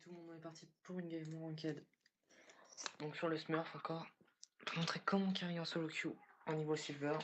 tout le monde, on est parti pour une game en ranked. Donc sur le Smurf encore, je vais te montrer comment carry en solo queue en niveau silver.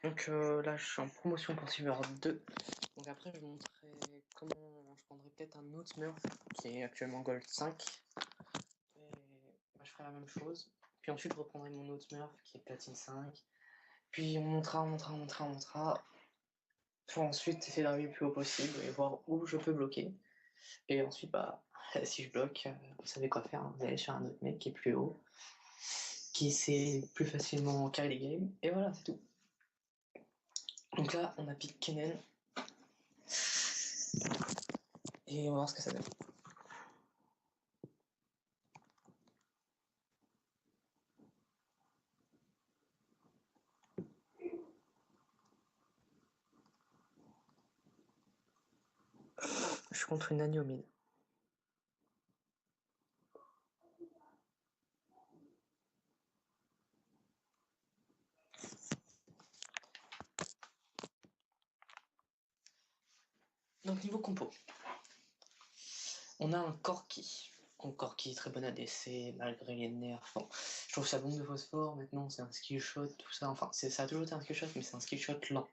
Donc là je suis en promotion pour silver 2. Donc après je vous montrerai comment je prendrai peut-être un autre Smurf qui est actuellement gold 5. Et bah, je ferai la même chose. Puis ensuite je reprendrai mon autre Smurf qui est platine 5. Puis on montera. Pour ensuite essayer d'arriver le plus haut possible et voir où je peux bloquer. Et ensuite, bah, si je bloque, vous savez quoi faire, hein. Vous allez sur un autre mec qui est plus haut, qui sait plus facilement carry les games, et voilà, c'est tout. Donc là, on a pick Kennen, et on va voir ce que ça donne. Je suis contre une Nani au mid. Donc niveau compo, on a un Corki. Donc Corki, très bon ADC, malgré les nerfs. Bon, je trouve sa bombe de phosphore, maintenant c'est un skill shot, tout ça. Enfin, ça a toujours été un skill shot, mais c'est un skill shot lent.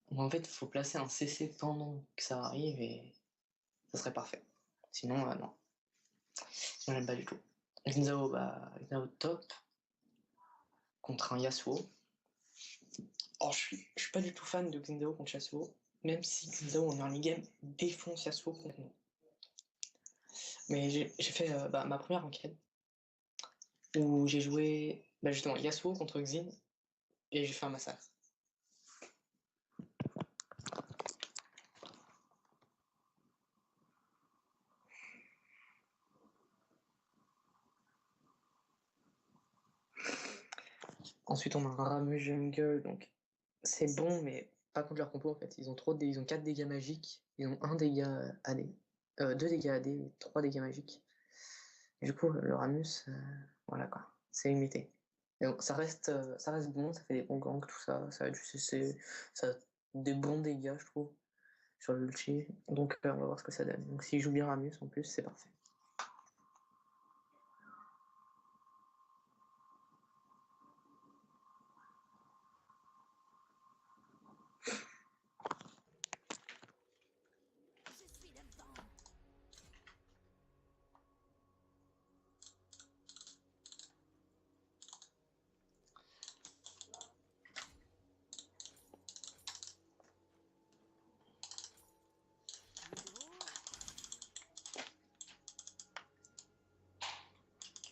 Donc en fait, il faut placer un CC pendant que ça arrive et ça serait parfait. Sinon, non. Sinon, j'aime pas du tout. Ginzao, bah, Ginzao top contre un Yasuo. Or, je suis pas du tout fan de Ginzao contre Yasuo, même si Ginzao en early game défonce Yasuo contre nous. Mais j'ai fait ma première enquête où j'ai joué justement Yasuo contre Xin et j'ai fait un massacre. Ensuite, on a un Ramus Jungle, donc c'est bon, mais pas contre leur compo en fait. Ils ont 4 dégâts magiques, ils ont 1 dégât AD, 2 dégâts AD et 3 dégâts magiques. Et du coup, le Ramus, voilà quoi, c'est limité. Et donc, ça reste bon, ça fait des bons ganks, tout ça, ça a du CC, ça a des bons dégâts, je trouve, sur l'ulti. Donc, on va voir ce que ça donne. Donc, s'il joue bien Ramus en plus, c'est parfait.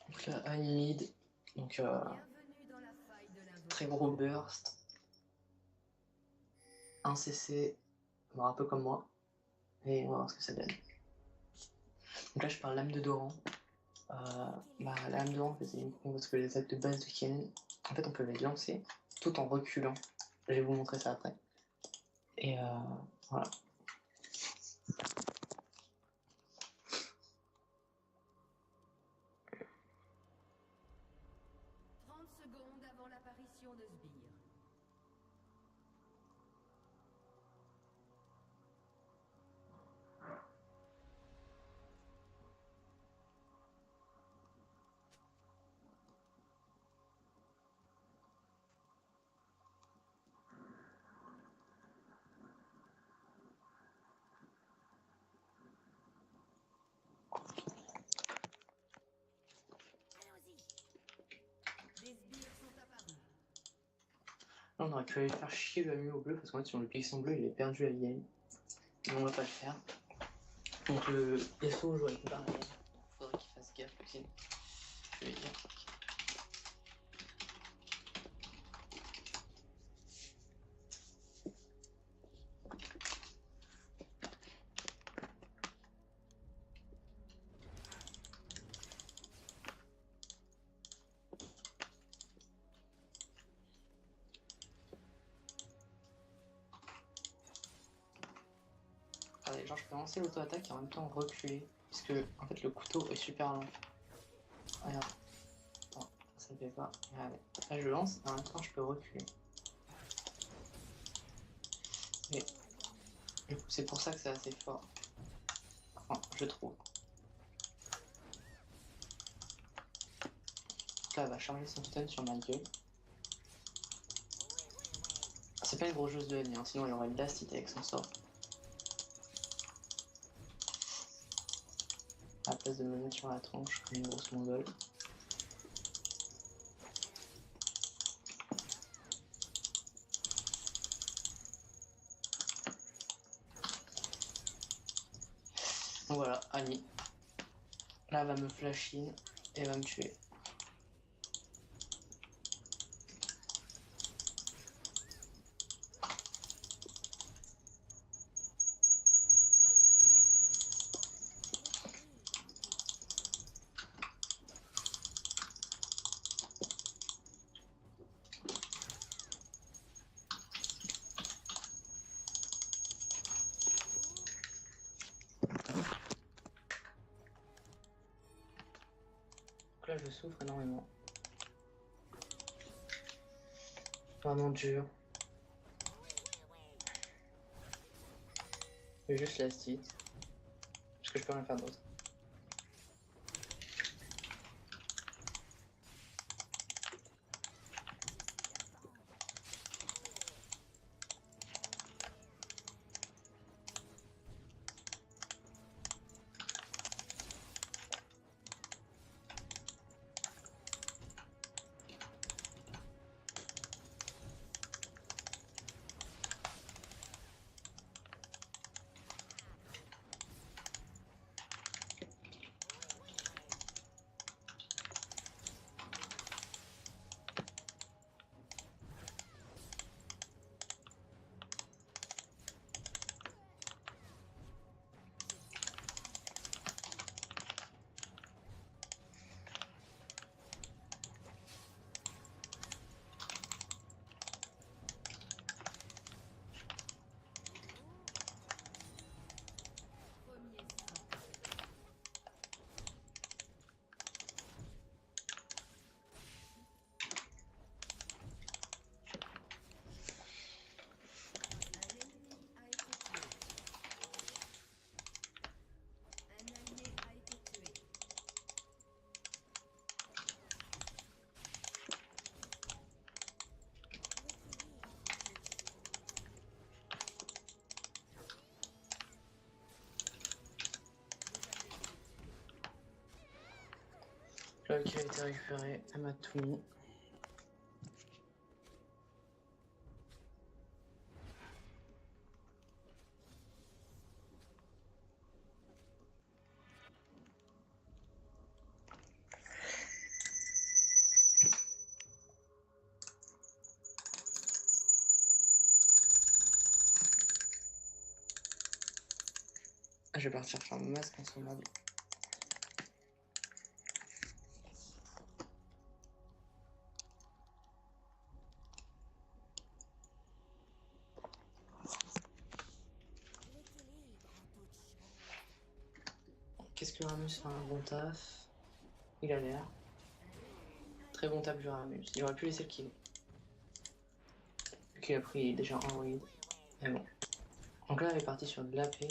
Donc là, high mid, donc très gros burst, 1 CC, un peu comme moi, et on va voir ce que ça donne. Donc là, je parle lame de Doran. La lame de Doran, en fait, c'est une combo parce que les attaques de base de Kennen, en fait, on peut les lancer tout en reculant. Je vais vous montrer ça après. Et voilà. Secondes avant l'apparition de Sbire. Allons-y. Des sbires sont apparus. Là, on aurait pu aller faire chier le Amu au bleu parce qu'en fait, sur le pixel bleu, il est perdu la game. Mais on va pas le faire. Donc le SO joue avec une barre à la game. Donc faudrait qu'il fasse gaffe aussi. Je vais dire. Allez, genre je peux lancer l'auto-attaque et en même temps reculer. Parce que en fait le couteau est super long. Regarde. Attends, ça ne fait pas. Regardez. Là je lance et en même temps je peux reculer. Mais du coup c'est pour ça que c'est assez fort. Enfin, je trouve. là, elle va charger son stun sur ma gueule. C'est pas une grosse chose de haine, hein, sinon elle aurait une last hit avec son sort. À la place de me mettre sur la tronche comme une grosse mongole. Donc voilà, Annie. Là, elle va me flash in et elle va me tuer. Donc là, je souffre énormément. Vraiment dur. Je vais juste last hit. Parce que je peux rien faire d'autre. Là, qui a été récupéré, elle m'a tout mis. Je vais partir faire mon masque consommable. Qu'est-ce que Ramus fait un bon taf? Il a l'air. Très bon taf du Ramus. Il aurait pu laisser le kill. Qui a pris déjà un raid. Mais bon. Donc là, elle est partie sur de l'AP.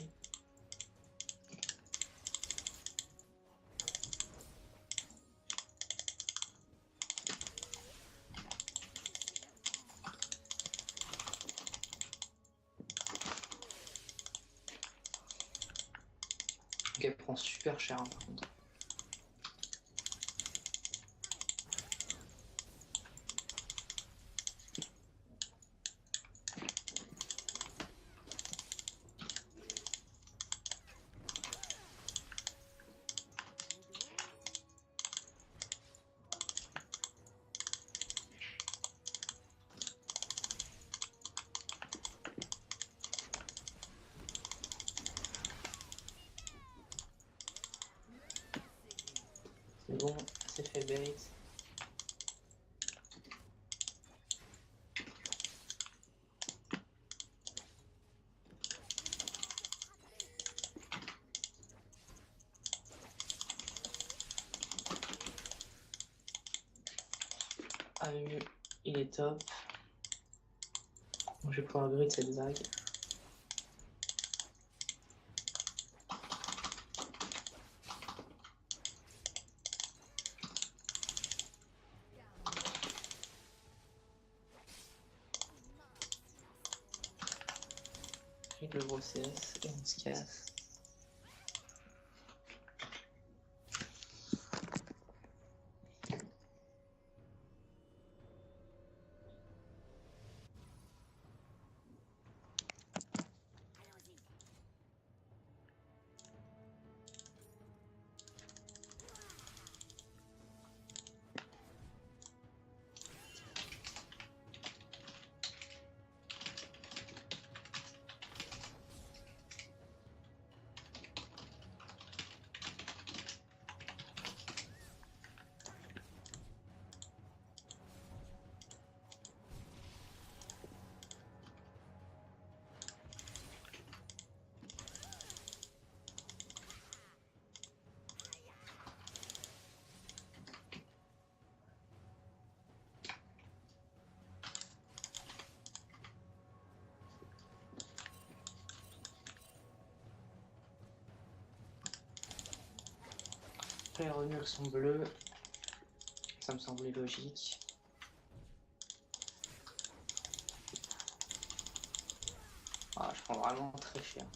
Donc elle prend super cher hein, par contre. C'est bon, c'est fait bait. AU, il est top. Donc je vais pouvoir grid cette vague. Avec le gros CS et on se casse. Après, les revenus sont bleus. Ça me semblait logique. Ah, je prends vraiment très cher.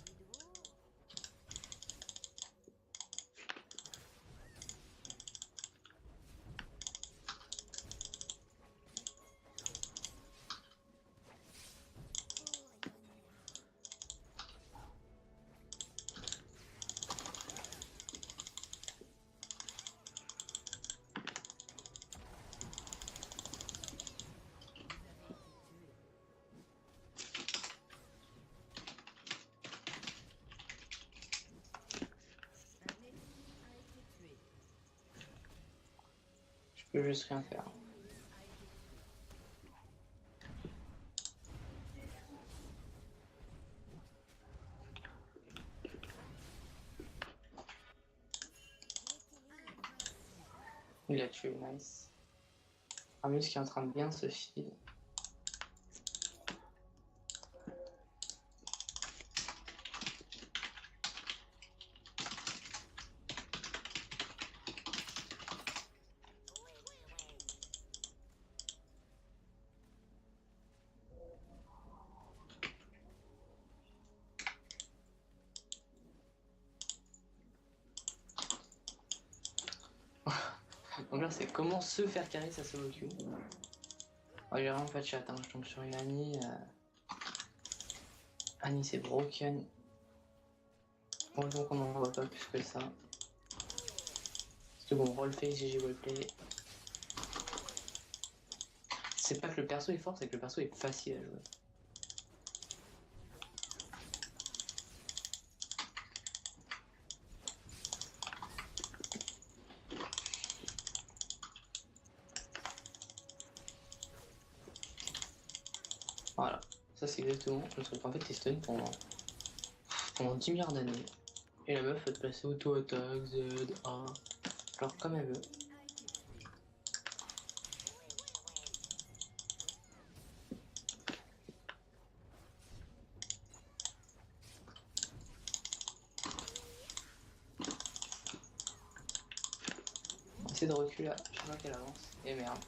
Je peux juste rien faire. Il a tué, nice. Ramus qui est en train de bien se filer. Donc là, c'est comment se faire carrer sa solo queue. Oh, j'ai vraiment pas de chat, hein. Je tombe sur une Annie. Annie, c'est broken. Bon, donc on n'en voit pas plus que ça. C'est bon, roleplay, GG roleplay. C'est pas que le perso est fort, c'est que le perso est facile à jouer. Voilà, ça c'est exactement le truc. En fait, t'es stun pendant 10 milliards d'années. Et la meuf va te placer auto-attaque, Z, A, alors comme elle veut. Essaye de reculer, je vois qu'elle avance. Et merde.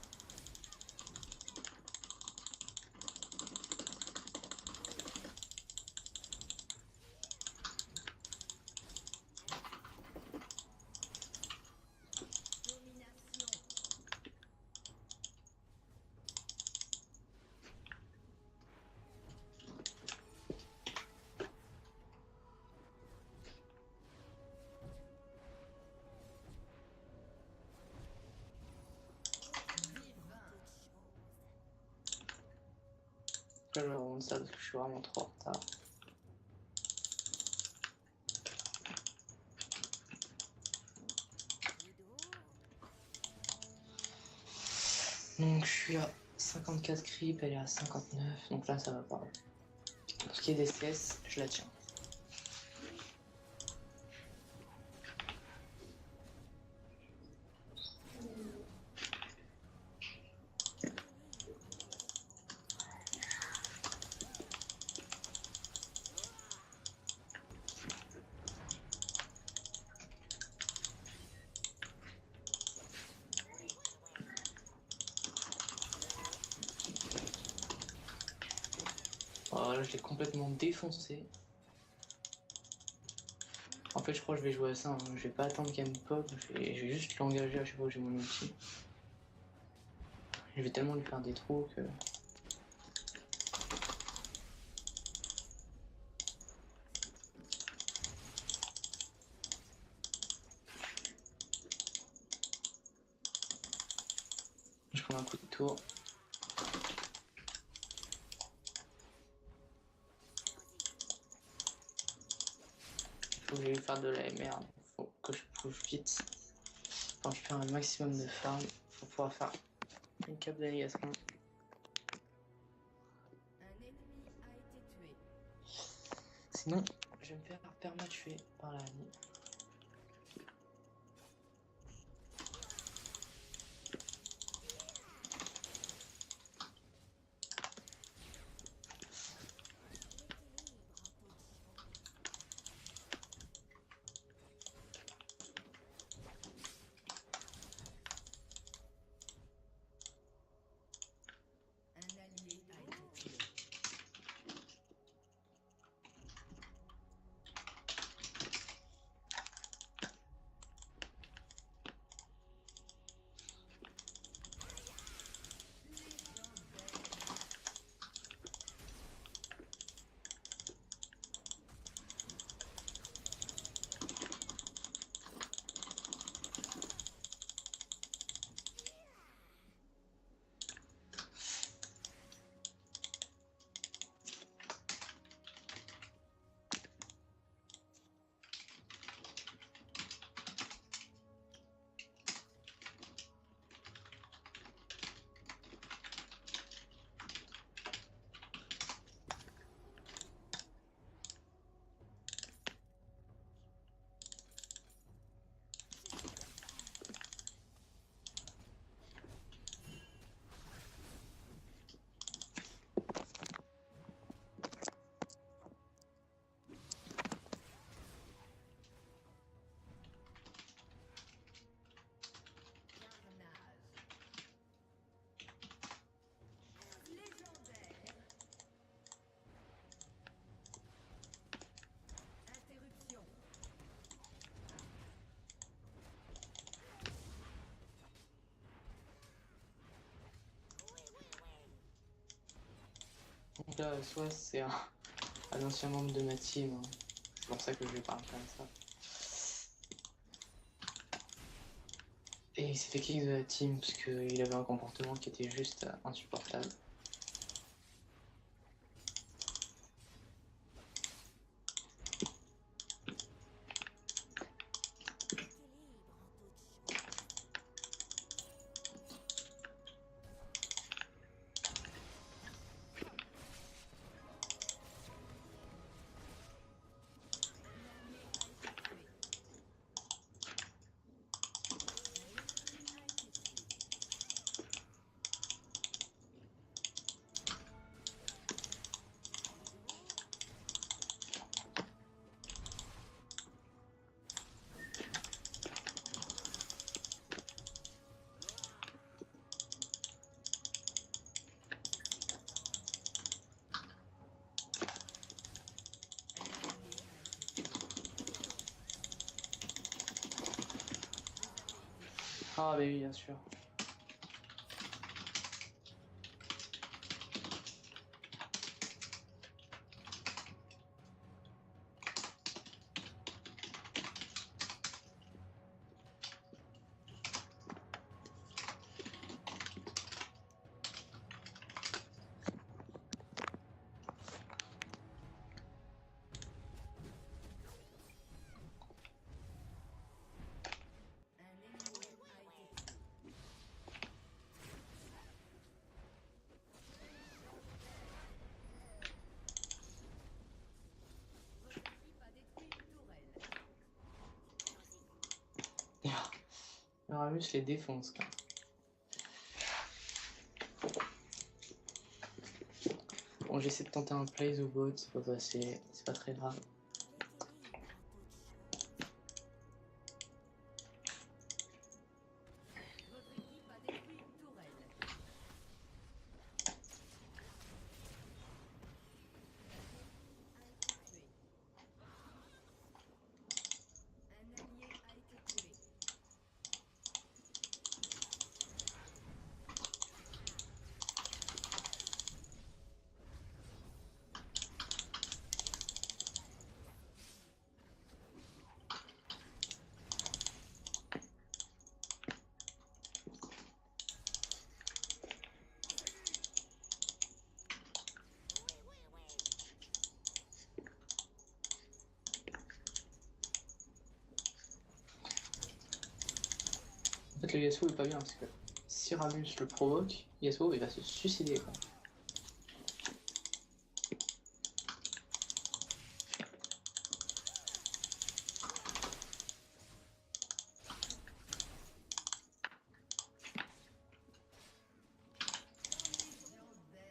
Là, je vais remonter ça parce que je suis vraiment trop en retard. Donc je suis à 54 creep, elle est à 59, donc là ça va pas. Pour ce qui est des CS, je la tiens. Oh, là, je l'ai complètement défoncé. En fait, je crois que je vais jouer à ça. Hein. Je vais pas attendre qu'elle me pop. Je vais juste l'engager à chaque fois que j'ai mon ulti. Je vais tellement lui faire des trous que. Je prends un coup de tour. Faut que j'aille faire de la merde. Faut que je bouge vite. Faut que je fasse un maximum de farm pour pouvoir faire une cape de négation. Un ennemi a été tué. Sinon, je vais me faire perma-tuer par la nuit. Un allié a été tué. Légendaire. Interruption. Donc là, soit c'est un ancien membre de ma team. Hein. C'est pour ça que je lui parle comme ça. Et il s'est fait kick de la team parce qu'il avait un comportement qui était juste insupportable. Ah bah oui, bien sûr. Un ennemi a été tué. Votre équipe a détruit une tourelle. Le Ramus les défonce. Quoi. Bon, j'essaie de tenter un plays au bot, c'est pas passé, c'est pas très grave. Votre équipe a détruit une tourelle. fait, le Yasuo est pas bien parce que si Ramus le provoque, Yasuo il va se suicider quoi.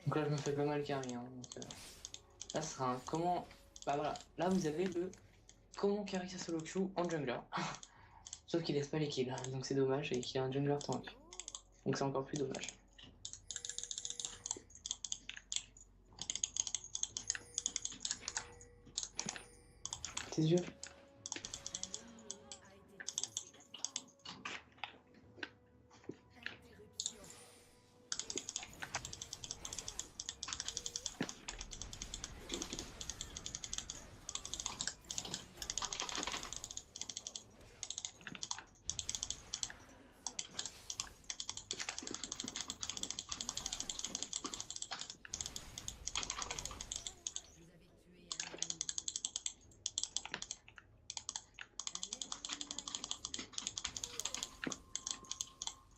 Donc là je me fais pas mal carry hein, donc, là ce sera un comment. Bah voilà, là vous avez le comment carry sa solo queue en jungler. Sauf qu'il laisse pas les kills, donc c'est dommage et qu'il y a un jungler tank. Donc c'est encore plus dommage. Tes yeux. Interruption. Vous avez tué un ennemi. Un ennemi a été tué.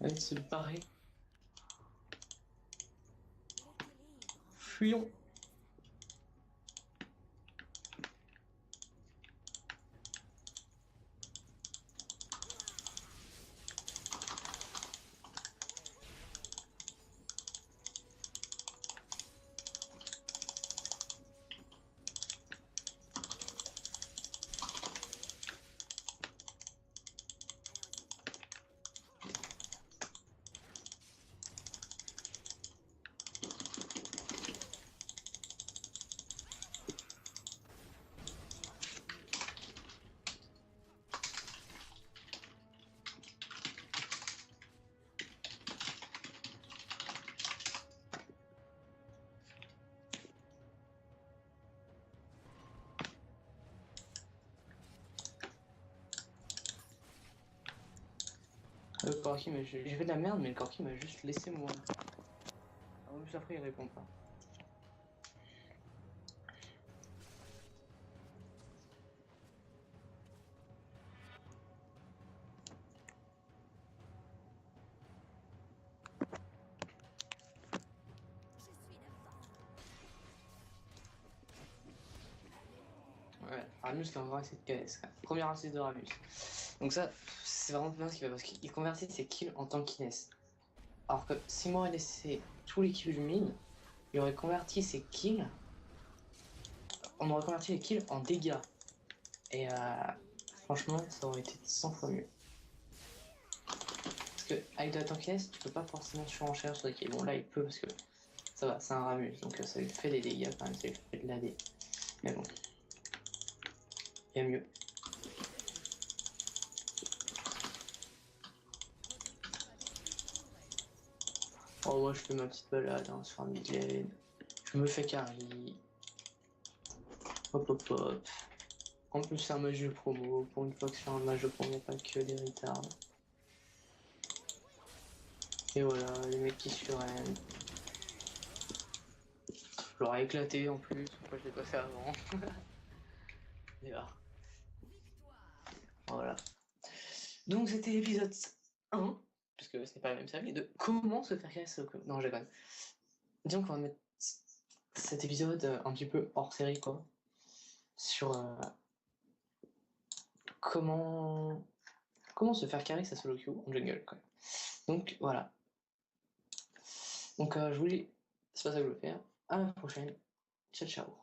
Allez se barrer. Fuyons. Le Corki, mais j'ai fait de la merde, mais le Corki m'a juste laissé mourir. En plus après il répond pas. Ouais, Ramus qui a encore essayé de KS. Première assist de Ramus. Donc ça, c'est vraiment bien ce qu'il fait parce qu'il convertit ses kills en tant qu'Inès. Alors que si moi il laissé tous les kills du mid, il aurait converti ses kills. On aurait converti les kills en dégâts. Et franchement, ça aurait été 100 fois mieux. Parce que avec de la tankiness, tu peux pas forcément surenchérir sur des kills. Bon là il peut parce que ça va, c'est un Ramus, donc ça lui fait des dégâts quand même, ça lui fait de l'AD. Mais bon, il y a mieux. Oh moi je fais ma petite balade hein, sur un mid lane. Je me fais carry. Hop hop hop. En plus c'est un match de promo. Pour une fois que sur un match de promo, il n'y a pas que des retards. Et voilà, les mecs qui surrennent. Je l'aurais éclaté en plus, pourquoi je l'ai pas fait avant. Et là, voilà. Donc c'était l'épisode 1, parce que ce n'est pas la même série, de comment se faire casser au club. Non, je déconne. Disons qu'on va mettre cet épisode un petit peu hors série, quoi. Sur comment se faire carry sa solo queue en jungle, quoi. Donc voilà. Donc je voulais. C'est pas ça que je veux faire. À la prochaine. Ciao, ciao.